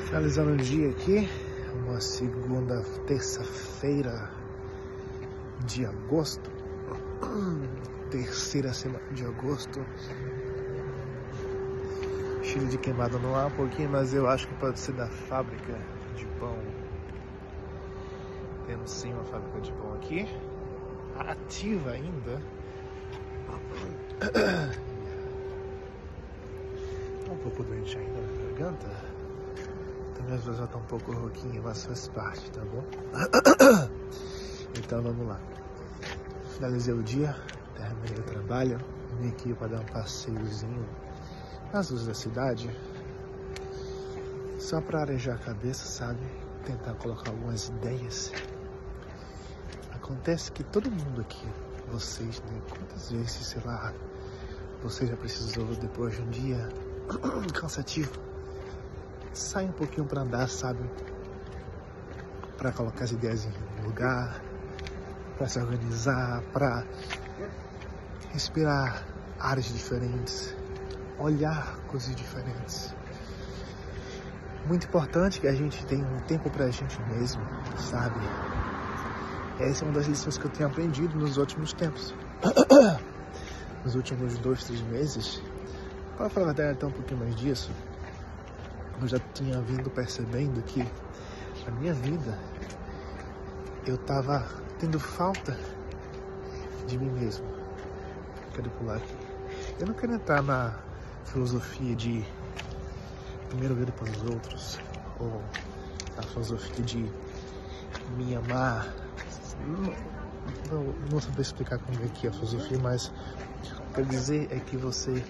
Finalizando o dia aqui, uma segunda, terça-feira de agosto, terceira semana de agosto, cheiro de queimado no ar um pouquinho, mas eu acho que pode ser da fábrica de pão. Temos sim uma fábrica de pão aqui, ativa ainda. Tô um pouco doente ainda na garganta. Também às vezes já tá um pouco rouquinha, mas faz parte, tá bom? Então vamos lá. Finalizei o dia, terminei o trabalho, vim aqui para dar um passeiozinho nas ruas da cidade, só para arejar a cabeça, sabe? Tentar colocar algumas ideias. Acontece que todo mundo aqui, vocês, né? Quantas vezes, sei lá, você já precisou, depois de um dia cansativo, sai um pouquinho para andar, sabe? Para colocar as ideias em lugar, para se organizar, para respirar áreas diferentes, olhar coisas diferentes. Muito importante que a gente tenha um tempo pra gente mesmo, sabe? Essa é uma das lições que eu tenho aprendido nos últimos tempos. Nos últimos 2, 3 meses. Para falar a verdade, até um pouquinho mais disso, eu já tinha vindo percebendo que na minha vida eu tava tendo falta de mim mesmo. Quero pular aqui. Eu não quero entrar na filosofia de primeiro ver depois os outros, ou na filosofia de me amar. Não saber explicar como é que é a filosofia, mas o que eu quero dizer é que você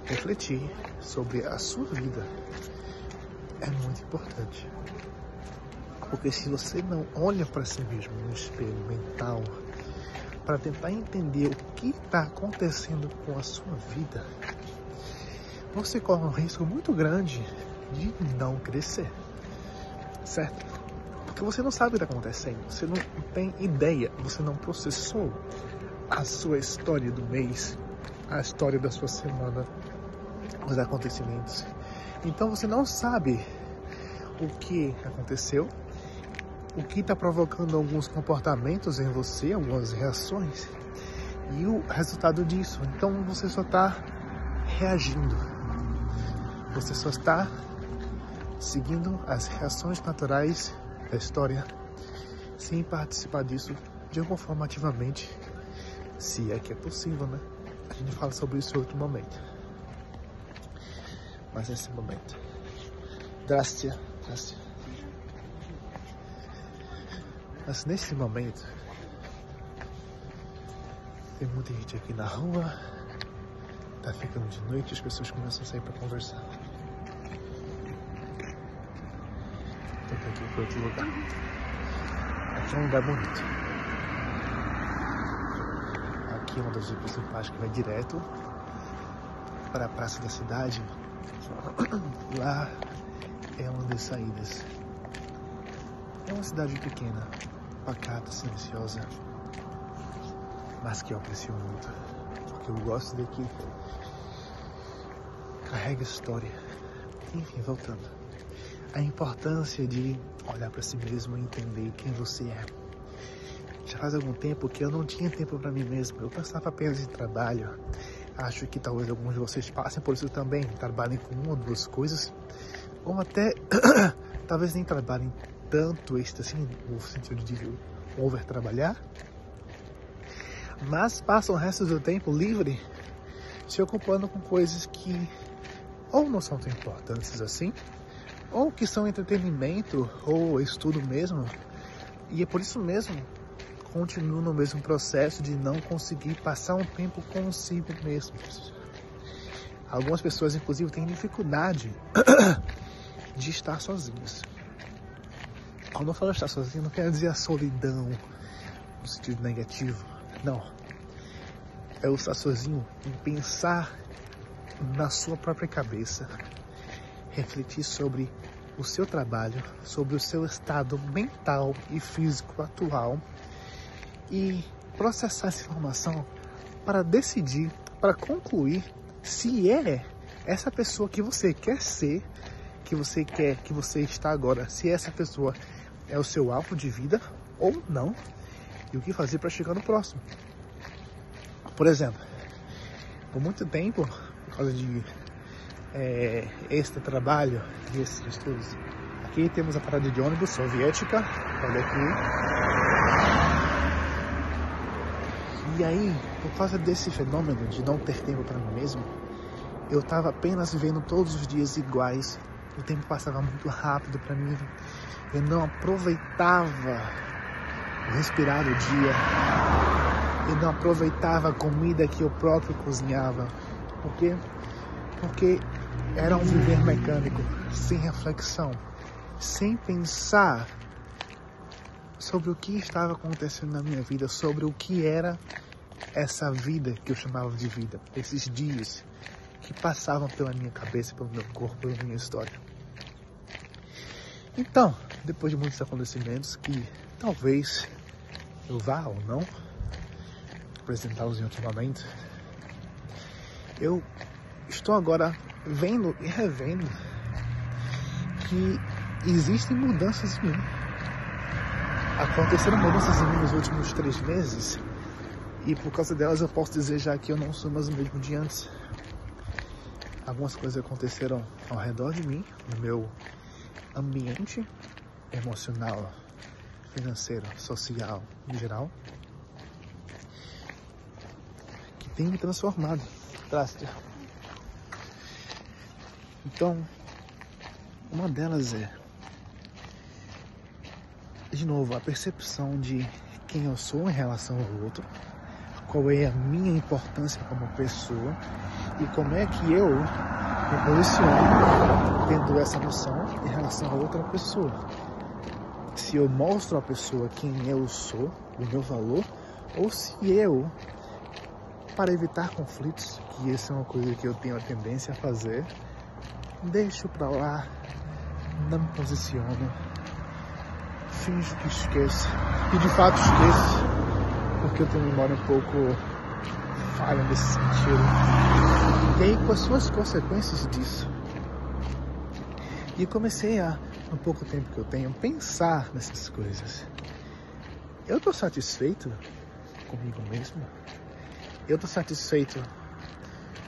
refletir sobre a sua vida é muito importante. Porque se você não olha para si mesmo no espelho mental para tentar entender o que está acontecendo com a sua vida, você corre um risco muito grande de não crescer, certo? Porque você não sabe o que está acontecendo, você não tem ideia, você não processou a sua história do mês, a história da sua semana, os acontecimentos. Então você não sabe o que aconteceu, o que está provocando alguns comportamentos em você, algumas reações, e o resultado disso. Então você só está reagindo, você só está seguindo as reações naturais da história, sem participar disso de alguma forma ativamente, se é que é possível, né? A gente fala sobre isso em outro momento. Mas nesse momento, Drástia. Mas nesse momento, tem muita gente aqui na rua, tá ficando de noite, as pessoas começam a sair para conversar. Tô aqui para outro lugar. Aqui é um lugar bonito. Aqui é uma das ruas principais que vai direto para a praça da cidade. Lá é uma das saídas. É uma cidade pequena, pacata, silenciosa, mas que eu aprecio muito, porque eu gosto daqui. Carrega história. Enfim, voltando. A importância de olhar para si mesmo e entender quem você é. Já faz algum tempo que eu não tinha tempo para mim mesmo. Eu pensava apenas em trabalho. Acho que talvez alguns de vocês passem por isso também. Trabalhem com uma ou duas coisas. Ou até, talvez nem trabalhem tanto este assim, no sentido de over trabalhar. Mas passam o resto do tempo livre se ocupando com coisas que ou não são tão importantes assim, ou que são entretenimento ou estudo mesmo. E é por isso mesmo continuo no mesmo processo de não conseguir passar um tempo consigo mesmo. Algumas pessoas, inclusive, têm dificuldade de estar sozinhas. Quando eu falo estar sozinho, não quero dizer a solidão no sentido negativo. Não. É o estar sozinho em pensar na sua própria cabeça, refletir sobre o seu trabalho, sobre o seu estado mental e físico atual e processar essa informação para decidir, para concluir se é essa pessoa que você quer ser, que você quer, que você está agora, se essa pessoa é o seu alvo de vida ou não, e o que fazer para chegar no próximo. Por exemplo, por muito tempo, por causa de extra trabalho e esses estudos, aqui temos a parada de ônibus soviética, olha aqui. E aí, por causa desse fenômeno de não ter tempo para mim mesmo, eu estava apenas vivendo todos os dias iguais. O tempo passava muito rápido para mim. Eu não aproveitava o respirar do dia. Eu não aproveitava a comida que eu próprio cozinhava. Por quê? Porque era um viver mecânico, sem reflexão, sem pensar sobre o que estava acontecendo na minha vida, sobre o que era essa vida que eu chamava de vida, esses dias que passavam pela minha cabeça, pelo meu corpo, pela minha história. Então, depois de muitos acontecimentos que talvez eu vá ou não apresentá-los em outro momento, eu estou agora vendo e revendo que existem mudanças em mim. Aconteceram mudanças em mim nos últimos 3 meses e por causa delas eu posso dizer já que eu não sou mais o mesmo de antes. Algumas coisas aconteceram ao redor de mim, no meu ambiente emocional, financeiro, social, em geral, que tem me transformado drástico. Então, uma delas é, de novo, a percepção de quem eu sou em relação ao outro, qual é a minha importância como pessoa e como é que eu me posiciono tendo essa noção em relação a outra pessoa. Se eu mostro à pessoa quem eu sou, o meu valor, ou se eu, para evitar conflitos, que essa é uma coisa que eu tenho a tendência a fazer, deixo pra lá, não me posiciono, finjo que esqueço, e de fato esqueço, porque eu tenho uma memória um pouco falha nesse sentido. E aí, com as suas consequências disso, e comecei a, no pouco tempo que eu tenho, pensar nessas coisas. Eu estou satisfeito comigo mesmo? Eu estou satisfeito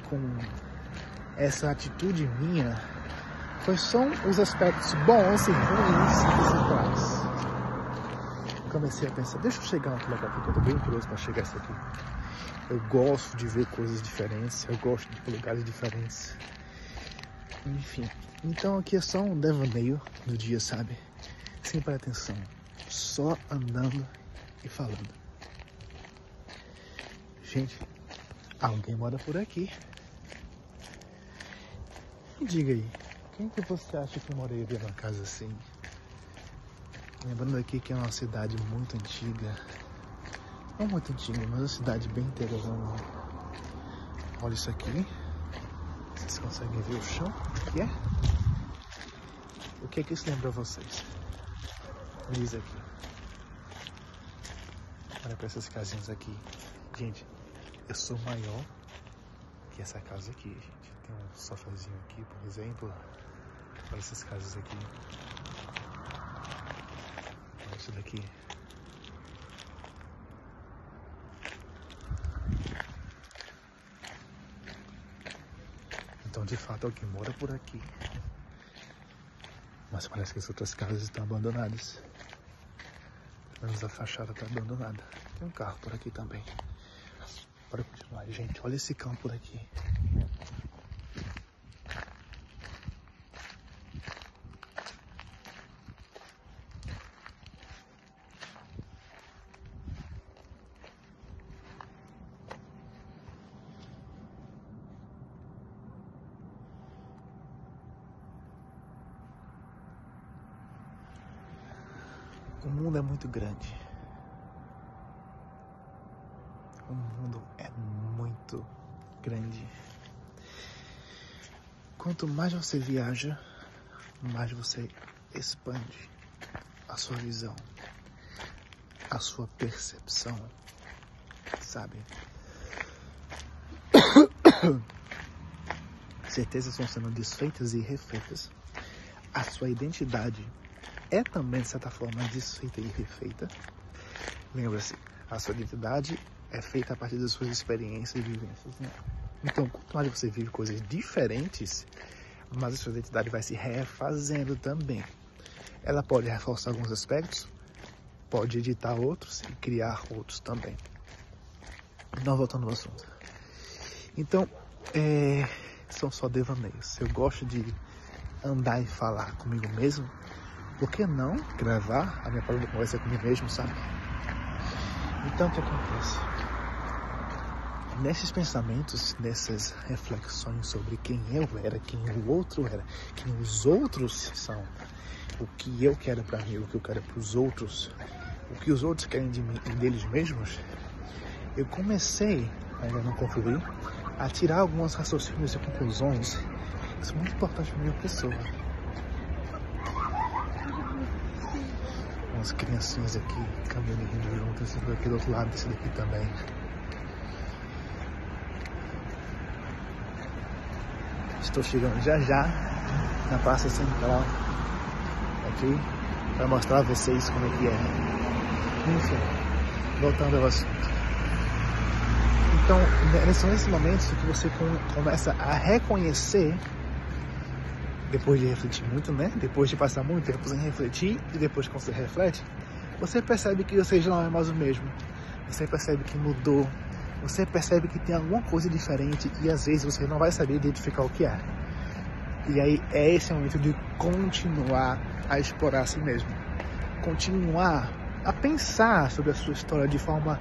com essa atitude minha? Quais são os aspectos bons e ruins que se traz? Comecei a pensar, deixa eu chegar naquele lugar porque eu tô bem curioso para chegar isso aqui. Eu gosto de ver coisas diferentes, eu gosto de ver lugares diferentes. Enfim, então aqui é só um devaneio do dia, sabe? Sem pretensão, só andando e falando. Gente, alguém mora por aqui. Me diga aí, quem que você acha que moraria numa casa assim? Lembrando aqui que é uma cidade muito antiga. Não muito antiga, mas uma cidade bem interiorana. Olha isso aqui. Vocês conseguem ver o chão? O que é? O que é que isso lembra a vocês? Me diz aqui. Olha para essas casinhas aqui. Gente, eu sou maior que essa casa aqui, gente. Tem um sofazinho aqui, por exemplo. Olha essas casas aqui. Olha isso daqui. Então, de fato, alguém mora por aqui. Mas parece que as outras casas estão abandonadas. Pelo menos a fachada está abandonada. Tem um carro por aqui também. Bora continuar, gente. Olha esse campo por aqui. O mundo é muito grande. O mundo é muito grande. Quanto mais você viaja, mais você expande a sua visão, a sua percepção, sabe? Certezas vão sendo desfeitas e refeitas a sua identidade é também, de certa forma, desfeita e refeita. Lembra-se, a sua identidade é feita a partir das suas experiências e vivências, né? Então, quanto mais você vive coisas diferentes, mais a sua identidade vai se refazendo também. Ela pode reforçar alguns aspectos, pode editar outros e criar outros também. Não voltando ao assunto. Então, são só devaneios. Eu gosto de andar e falar comigo mesmo. Por que não gravar a minha própria conversa comigo mesmo, sabe? Então, o que acontece? Nesses pensamentos, nessas reflexões sobre quem eu era, quem o outro era, quem os outros são, o que eu quero para mim, o que eu quero para os outros, o que os outros querem de mim e deles mesmos, eu comecei, ainda não concluí, a tirar alguns raciocínios e conclusões que são muito importantes para a minha pessoa. Umas criancinhas aqui caminhando e rindo juntas, aqui do outro lado desse daqui também. Estou chegando já na Praça Central aqui para mostrar a vocês como é que é. Enfim, voltando ao assunto. Então, são nesses momentos que você começa a reconhecer, depois de refletir muito, né? Depois de passar muito tempo sem refletir e depois que você reflete, você percebe que você já não é mais o mesmo. Você percebe que mudou. Você percebe que tem alguma coisa diferente e às vezes você não vai saber identificar o que é. E aí é esse momento de continuar a explorar a si mesmo. Continuar a pensar sobre a sua história de forma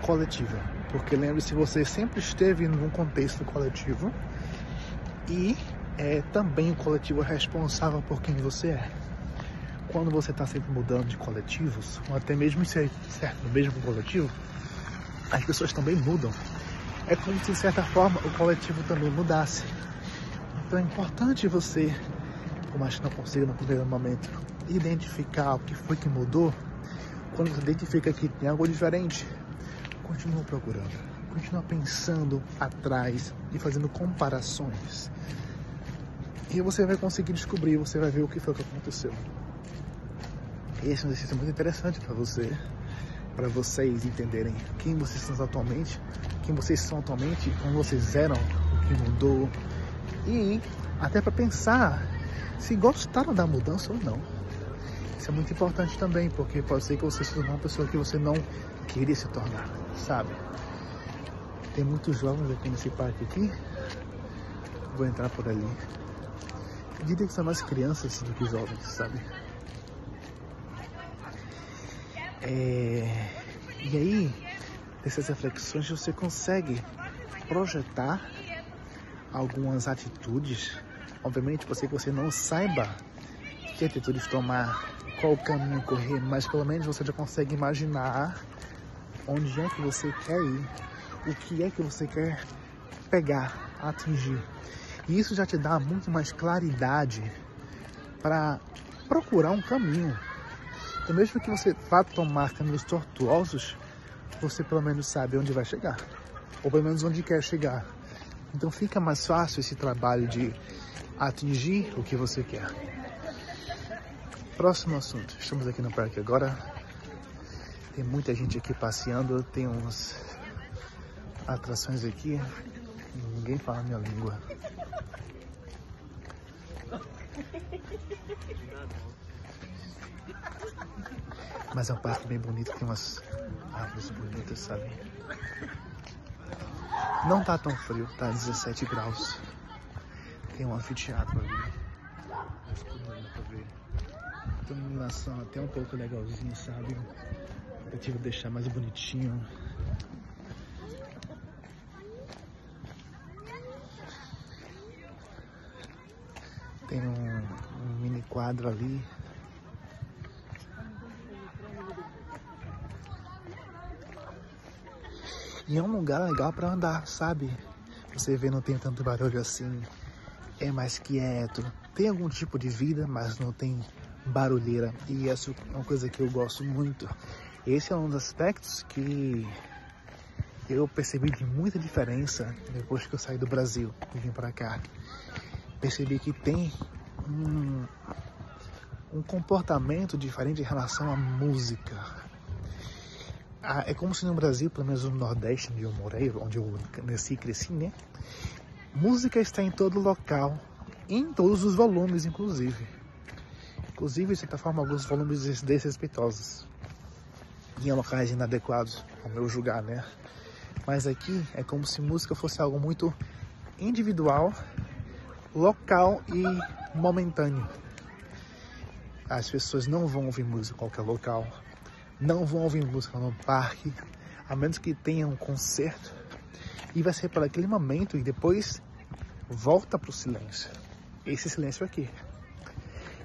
coletiva. Porque lembre-se, você sempre esteve num contexto coletivo e é também o coletivo responsável por quem você é. Quando você está sempre mudando de coletivos, ou até mesmo ser certo no mesmo coletivo, as pessoas também mudam. É como se, de certa forma, o coletivo também mudasse. Então é importante você, por mais que não consiga no primeiro momento, identificar o que foi que mudou. Quando você identifica que tem algo diferente, continua procurando, continua pensando atrás e fazendo comparações. E você vai conseguir descobrir, você vai ver o que foi que aconteceu. Esse é um exercício muito interessante para vocês entenderem quem vocês são atualmente, como vocês eram, o que mudou, e até para pensar se gostaram da mudança ou não. Isso é muito importante também, porque pode ser que você se torne uma pessoa que você não queria se tornar, sabe? Tem muitos jovens aqui nesse parque aqui, vou entrar por ali. Eu diria que são mais crianças do que jovens, sabe? E aí, dessas reflexões, você consegue projetar algumas atitudes. Obviamente, pode ser que você não saiba que atitudes tomar, qual caminho correr, mas pelo menos você já consegue imaginar onde é que você quer ir, o que é que você quer pegar, atingir. E isso já te dá muito mais claridade para procurar um caminho. Então, mesmo que você vá tomar caminhos tortuosos, você pelo menos sabe onde vai chegar, ou pelo menos onde quer chegar. Então fica mais fácil esse trabalho de atingir o que você quer. Próximo assunto. Estamos aqui no parque agora. Tem muita gente aqui passeando. Tem umas atrações aqui. Ninguém fala a minha língua. Mas é um parque bem bonito. Tem umas árvores bonitas, sabe? Não tá tão frio. Tá 17 graus. Tem um anfiteatro ali. Mas tudo dá pra ver. Tem uma iluminação até um pouco legalzinha, sabe? Eu tive que deixar mais bonitinho. Tem um mini quadro ali. E é um lugar legal pra andar, sabe? Você vê, não tem tanto barulho assim. É mais quieto. Tem algum tipo de vida, mas não tem barulheira. E essa é uma coisa que eu gosto muito. Esse é um dos aspectos que eu percebi de muita diferença depois que eu saí do Brasil e vim pra cá. Percebi que tem um um comportamento diferente em relação à música. É como se no Brasil, pelo menos no Nordeste, onde eu morei, onde eu nasci e cresci, né? Música está em todo local, em todos os volumes, inclusive. Inclusive, de certa forma, alguns volumes desrespeitosos. E em locais inadequados, ao meu julgar, né? Mas aqui é como se música fosse algo muito individual, local e momentâneo. As pessoas não vão ouvir música em qualquer local, não vão ouvir música no parque, a menos que tenha um concerto, e vai ser por aquele momento e depois volta para o silêncio. Esse silêncio aqui.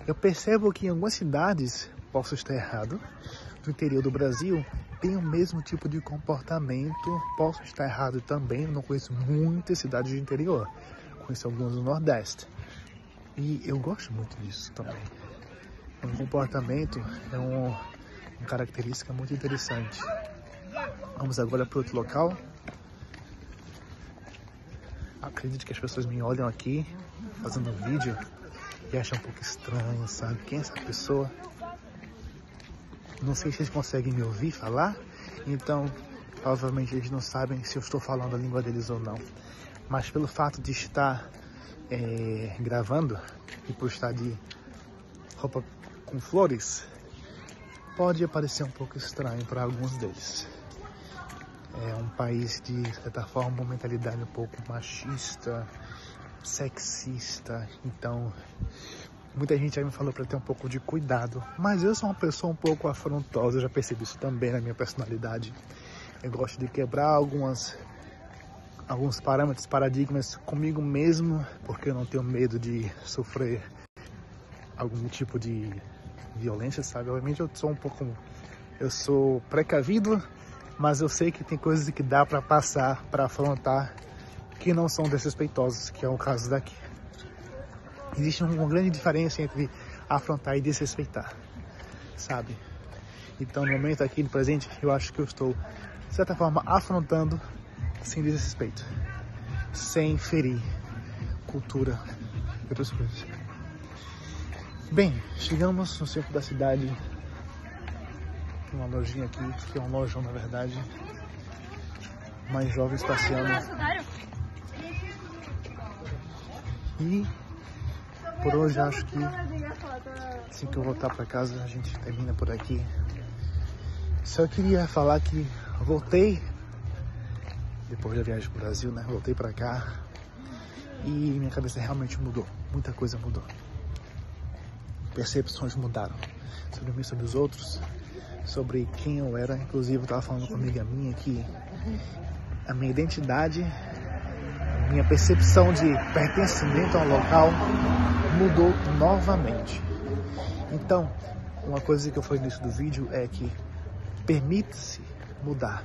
Eu percebo que em algumas cidades, posso estar errado, do interior do Brasil, tem o mesmo tipo de comportamento. Posso estar errado também, eu não conheço muitas cidades de interior, conheço algumas do Nordeste. E eu gosto muito disso também. Um comportamento é uma característica muito interessante. Vamos agora para outro local. Acredito que as pessoas me olham aqui, fazendo um vídeo, e acham um pouco estranho, sabe? Quem é essa pessoa? Não sei se eles conseguem me ouvir falar, então provavelmente eles não sabem se eu estou falando a língua deles ou não. Mas pelo fato de estar gravando e por estar de roupa com flores, pode parecer um pouco estranho para alguns deles. É um país de certa forma, uma mentalidade um pouco machista, sexista, então muita gente já me falou para ter um pouco de cuidado, mas eu sou uma pessoa um pouco afrontosa, eu já percebi isso também na minha personalidade. Eu gosto de quebrar alguns parâmetros, paradigmas comigo mesmo, porque eu não tenho medo de sofrer algum tipo de violência, sabe? Obviamente eu sou precavido, mas eu sei que tem coisas que dá para passar, para afrontar, que não são desrespeitosos, que é o caso daqui. Existe uma grande diferença entre afrontar e desrespeitar, sabe? Então, no momento aqui, no presente, eu acho que eu estou, de certa forma, afrontando sem desrespeito, sem ferir cultura e outras coisas. Bem, chegamos no centro da cidade. Tem uma lojinha aqui, que é um lojão, na verdade. Mais jovens passeando. E por hoje acho que assim que eu voltar para casa a gente termina por aqui. Só queria falar que voltei depois da viagem pro Brasil, né? Voltei para cá e minha cabeça realmente mudou. Muita coisa mudou. Percepções mudaram sobre mim, sobre os outros, sobre quem eu era. Inclusive eu estava falando com uma amiga minha que a minha identidade, minha percepção de pertencimento ao local mudou novamente. Então, uma coisa que eu falei no início do vídeo é que permite-se mudar.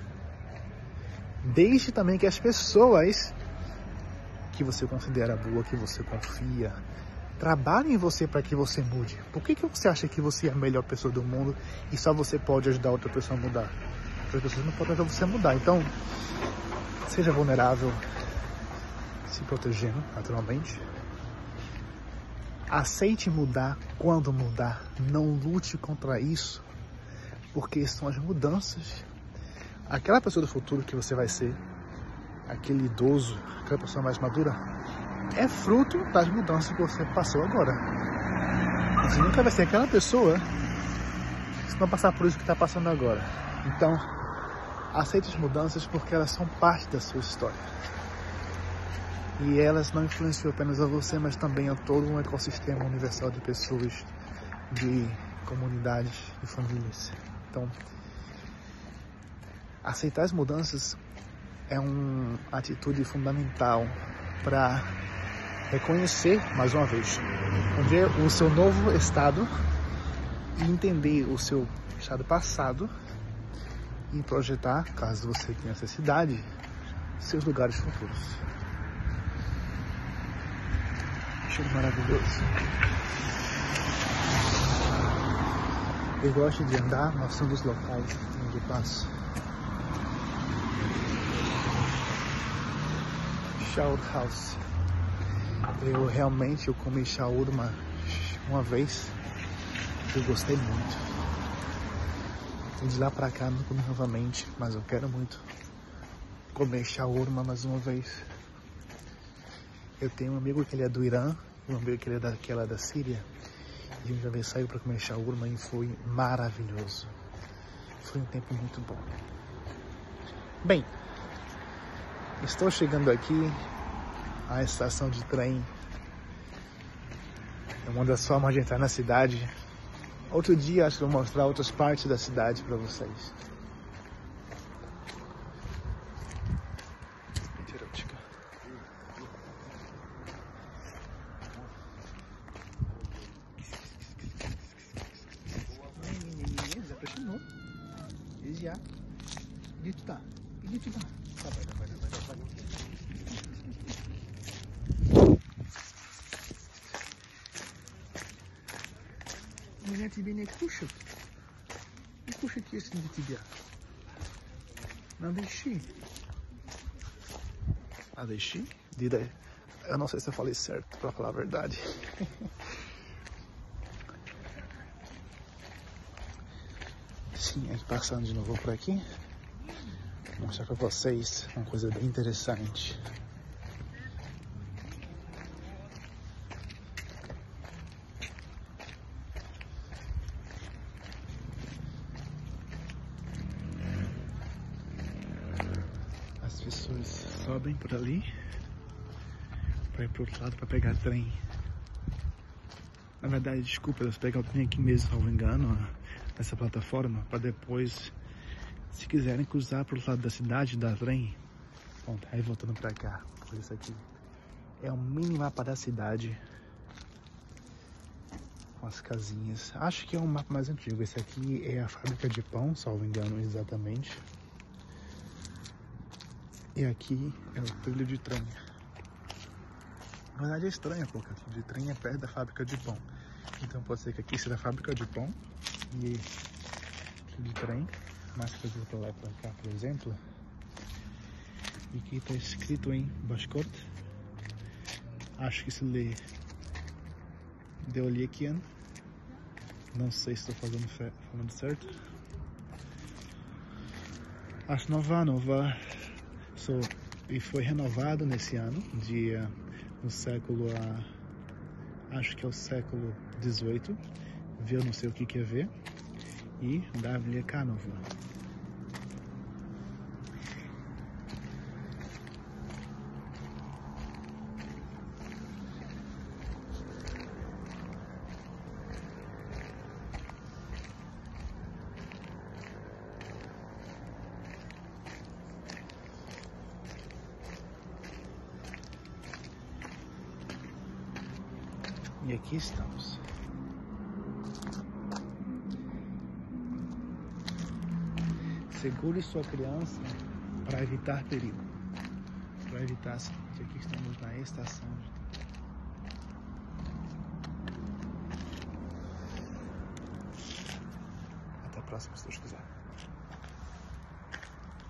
Deixe também que as pessoas que você considera boa, que você confia, trabalhem em você para que você mude. Por que você acha que você é a melhor pessoa do mundo e só você pode ajudar outra pessoa a mudar? Outras pessoas não podem ajudar você a mudar. Então, seja vulnerável, se protegendo, naturalmente. Aceite mudar quando mudar. Não lute contra isso, porque são as mudanças. Aquela pessoa do futuro que você vai ser, aquele idoso, aquela pessoa mais madura, é fruto das mudanças que você passou agora. Você nunca vai ser aquela pessoa se não passar por isso que está passando agora. Então, aceite as mudanças porque elas são parte da sua história. E elas não influenciam apenas a você, mas também a todo um ecossistema universal de pessoas, de comunidades, de famílias. Então, aceitar as mudanças é uma atitude fundamental para reconhecer, mais uma vez, ver o seu novo estado e entender o seu estado passado e projetar, caso você tenha necessidade, seus lugares futuros. Cheiro maravilhoso. Eu gosto de andar mostrando os locais onde eu passo. Shawarma House. Eu comi shawarma uma vez Eu gostei muito. De lá pra cá não comi novamente, mas eu quero muito comer shawarma mais uma vez. Eu tenho um amigo que ele é do Irã, um amigo que ele é da Síria, e a gente já veio sair pra comer shawarma e foi maravilhoso. Foi um tempo muito bom. Bem, estou chegando aqui à estação de trem. É uma das formas de entrar na cidade. Outro dia acho que vou mostrar outras partes da cidade para vocês. Já. Где туда? Иди туда. Давай. Меня тебе не кушать. Не кушать, если не тебя. Надо ищи. Nada ixi? Dida, eu não sei se eu falei certo, pra falar a verdade. Sim, aqui passando de novo por aqui. Vou mostrar pra vocês uma coisa bem interessante. As pessoas sobem por ali para ir pro outro lado para pegar trem. Na verdade, desculpa, eles pegam o trem aqui mesmo, se não me engano, nessa plataforma, para depois, se quiserem cruzar pro outro lado da cidade, dar trem. Pronto, aí voltando para cá. Olha isso aqui. É um mini mapa da cidade. Com as casinhas. Acho que é um mapa mais antigo. Esse aqui é a fábrica de pão, salvo engano, exatamente. E aqui é o trilho de trem. Na verdade é estranho, porque o trilho de trem é perto da fábrica de pão. Então pode ser que aqui seja a fábrica de pão e trilho de trem. Mais coisa pra lá e pra cá, por exemplo. E aqui está escrito em Bashkort. Acho que se lê Deolyekian. Não sei se estou falando certo. Acho nova. E foi renovado nesse ano, no século, acho que é o século 18, eu não sei o que quer ver, e WK nova. E aqui estamos. Segure sua criança para evitar perigo. Para evitar acidente. Aqui estamos na estação. Até a próxima, se Deus quiser.